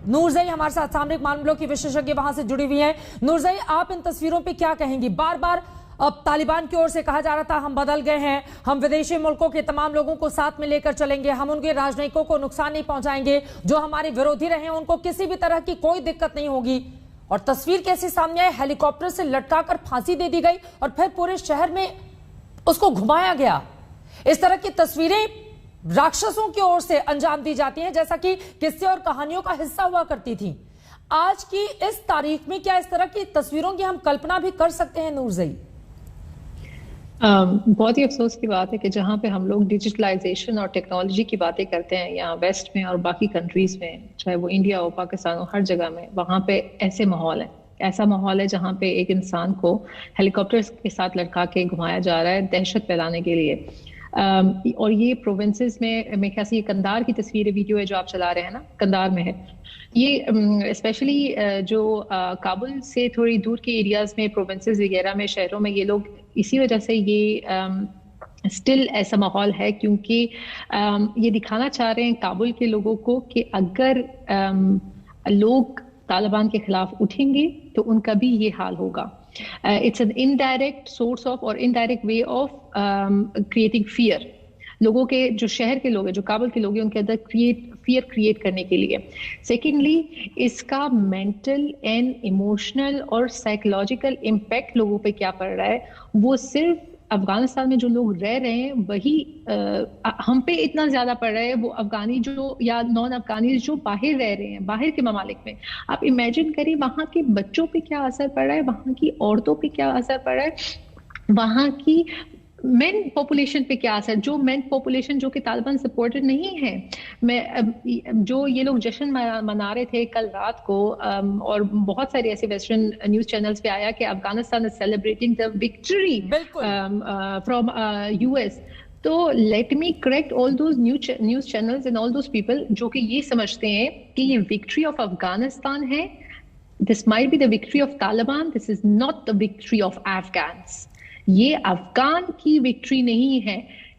नूरजई हमारे साथ सामरिक मामलों की विशेषज्ञ वहां से जुड़ी हुई हैं। नूरजई, आप इन तस्वीरों पे क्या कहेंगी? बार बार अब तालिबान की ओर से कहा जा रहा था हम बदल गए हैं, हम विदेशी मुल्कों के तमाम लोगों को साथ में लेकर चलेंगे, हम उनके राजनयिकों को नुकसान नहीं पहुंचाएंगे, जो हमारे विरोधी रहे उनको किसी भी तरह की कोई दिक्कत नहीं होगी। और तस्वीर कैसी सामने आई, हेलीकॉप्टर से लटका कर फांसी दे दी गई और फिर पूरे शहर में उसको घुमाया गया। इस तरह की तस्वीरें राक्षसों की ओर से अंजाम दी जाती हैं, जैसा कि किस्से और कहानियों का हिस्सा हुआ करती थी। आज की इस तारीख में क्या इस तरह की तस्वीरों की हम कल्पना भी कर सकते हैं नूरजई? बहुत ही अफसोस की बात है कि जहाँ पे हम लोग डिजिटलाइजेशन और टेक्नोलॉजी की बातें करते हैं यहाँ वेस्ट में और बाकी कंट्रीज में, चाहे वो इंडिया हो, पाकिस्तान हो, हर जगह में वहाँ पे ऐसे माहौल है, ऐसा माहौल है जहाँ पे एक इंसान को हेलीकॉप्टर के साथ लटका के घुमाया जा रहा है दहशत फैलाने के लिए। और ये प्रोविंसेस में, मेरे ख्याल से ये कंधार की तस्वीर वीडियो है जो आप चला रहे हैं ना, कंधार में है ये। स्पेशली जो काबुल से थोड़ी दूर के एरियाज में, प्रोविंसेस वगैरह में, शहरों में ये लोग इसी वजह से ये स्टिल ऐसा माहौल है क्योंकि ये दिखाना चाह रहे हैं काबुल के लोगों को कि अगर लोग तालिबान के खिलाफ उठेंगे तो उनका भी ये हाल होगा। It's an indirect source of और indirect way of creating fear. लोगों के, जो शहर के लोग हैं, जो काबुल के लोग हैं, उनके अंदर फियर क्रिएट करने के लिए। सेकेंडली, इसका मेंटल एंड इमोशनल और साइकोलॉजिकल इम्पैक्ट लोगों पे क्या पड़ रहा है, वो सिर्फ अफगानिस्तान में जो लोग रह रहे हैं वही हम पे इतना ज्यादा पड़ रहा है। वो अफगानी जो या नॉन अफगानी जो बाहर रह रहे हैं, बाहर के ममालिक में, आप इमेजिन करिए वहाँ के बच्चों पे क्या असर पड़ रहा है, वहाँ की औरतों पे क्या असर पड़ रहा है, वहाँ की मेन पॉपुलेशन पे क्या असर, जो मेन पॉपुलेशन जो कि तालिबान सपोर्टेड नहीं है। मैं जो ये लोग जश्न मना रहे थे कल रात को, और बहुत सारे ऐसे वेस्टर्न न्यूज चैनल्स पे आया कि Afghanistan is celebrating the victory from US. तो let me correct all those news channels and all those people जो कि ये समझते हैं कि ये विक्ट्री ऑफ अफगानिस्तान है। This might be the victory of Taliban, this is not the victory of Afghans. ये अफगान की विक्ट्री नहीं है,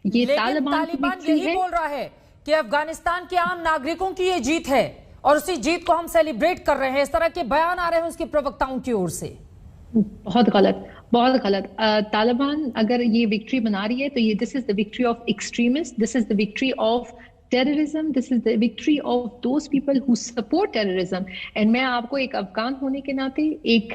ये तालिबान की विक्ट्री है। बोल रहा है कि अफगानिस्तान के आम नागरिकों की ये जीत है और उसी जीत को हम सेलिब्रेट कर रहे हैं। इस तरह के बयान आ रहे हैं उसके प्रवक्ताओं की ओर से। बहुत गलत, बहुत गलत। तालिबान अगर ये विक्ट्री बना रही है तो ये this is the victory of extremist, this is the victory of terrorism, this is the victory of those people who support terrorism। and मैं आपको एक अफगान होने के नाते एक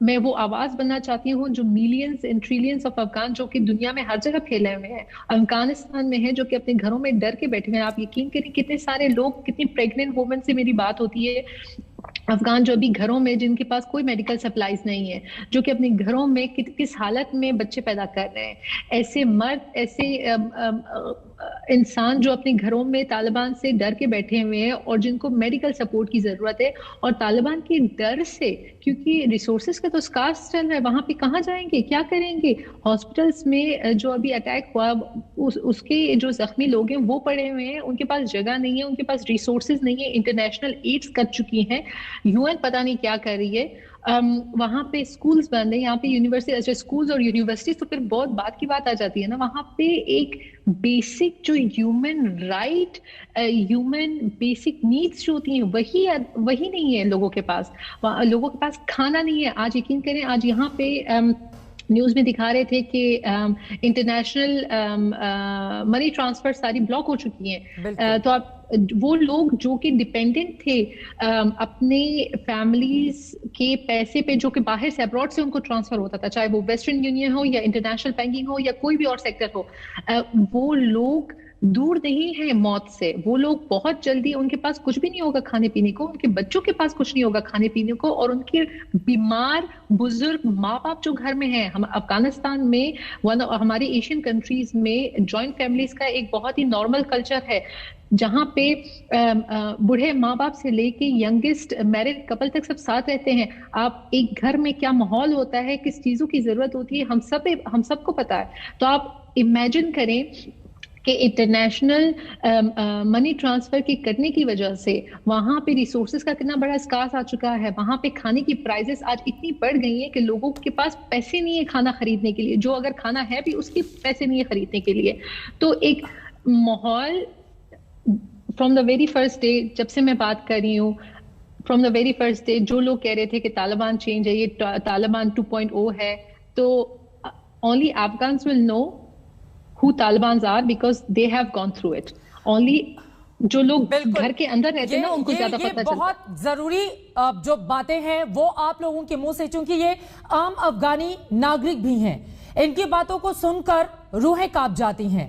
मैं वो आवाज बनना चाहती हूँ जो millions and trillions of Afghan जो कि दुनिया में हर जगह फैले हुए हैं, अफगानिस्तान में है, जो कि अपने घरों में डर के बैठे हुए हैं। आप यकीन करिए कितने सारे लोग, कितनी प्रेग्नेंट वुमेन से मेरी बात होती है, अफगान जो अभी घरों में, जिनके पास कोई मेडिकल सप्लाईज नहीं है, जो कि अपने घरों में किस हालत में बच्चे पैदा कर रहे हैं। ऐसे मर्द, ऐसे इंसान जो अपने घरों में तालिबान से डर के बैठे हुए हैं और जिनको मेडिकल सपोर्ट की जरूरत है, और तालिबान के डर से, क्योंकि रिसोर्सेज का तो स्कार्स चल रहा है, वहां पे कहाँ जाएंगे, क्या करेंगे। हॉस्पिटल्स में जो अभी अटैक हुआ उसके जो जख्मी लोग हैं वो पड़े हुए हैं, उनके पास जगह नहीं है, उनके पास रिसोर्सेज नहीं है। इंटरनेशनल एड्स कर चुकी हैं, यूएन पता नहीं क्या कर रही है। वहां पे स्कूल्स बंद है, यहाँ पे यूनिवर्सिटी, अच्छा स्कूल्स और यूनिवर्सिटीज तो फिर बहुत बात की बात आ जाती है ना। वहां पे एक बेसिक जो human right, human basic needs जो होती हैं वही नहीं है लोगों के पास। लोगों के पास खाना नहीं है। आज यकीन करें, आज यहाँ पे न्यूज में दिखा रहे थे कि इंटरनेशनल मनी ट्रांसफर सारी ब्लॉक हो चुकी हैं। तो आप वो लोग जो कि डिपेंडेंट थे अपने फैमिलीज के पैसे पे, जो कि बाहर से, अब्रॉड से उनको ट्रांसफर होता था, चाहे वो वेस्टर्न यूनियन हो या इंटरनेशनल बैंकिंग हो या कोई भी और सेक्टर हो, वो लोग दूर नहीं है मौत से। वो लोग बहुत जल्दी, उनके पास कुछ भी नहीं होगा खाने पीने को, उनके बच्चों के पास कुछ नहीं होगा खाने पीने को, और उनके बीमार बुजुर्ग माँ बाप जो घर में हैं। हम अफगानिस्तान में, हमारे एशियन कंट्रीज में जॉइंट फैमिलीज का एक बहुत ही नॉर्मल कल्चर है, जहाँ पे बूढ़े माँ बाप से लेके यंगेस्ट मैरिड कपल तक सब साथ रहते हैं। आप एक घर में क्या माहौल होता है, किस चीजों की जरूरत होती है, हम सबको पता है। तो आप इमेजिन करें कि इंटरनेशनल मनी ट्रांसफर के करने की वजह से वहां पे रिसोर्सेज का कितना बड़ा स्कार्स आ चुका है। वहां पे खाने की प्राइसेस आज इतनी बढ़ गई हैं कि लोगों के पास पैसे नहीं है खाना खरीदने के लिए, जो अगर खाना है भी उसके पैसे नहीं है खरीदने के लिए। तो एक माहौल from the very first day, जब से मैं बात कर रही हूँ, from the very first day जो लोग कह रहे थे कि तालिबान चेंज है, ये तालिबान 2.0 है, तो only Afghans will know who Taliban's are because they have gone through it. Only जो लोग घर के अंदर रहते हैं ना उनको ज्यादा पता चलता है। बहुत जरूरी जो बातें हैं वो आप लोगों के मुंह से, क्योंकि ये आम अफगानी नागरिक भी हैं, इनकी बातों को सुनकर रूहें कांप जाती हैं।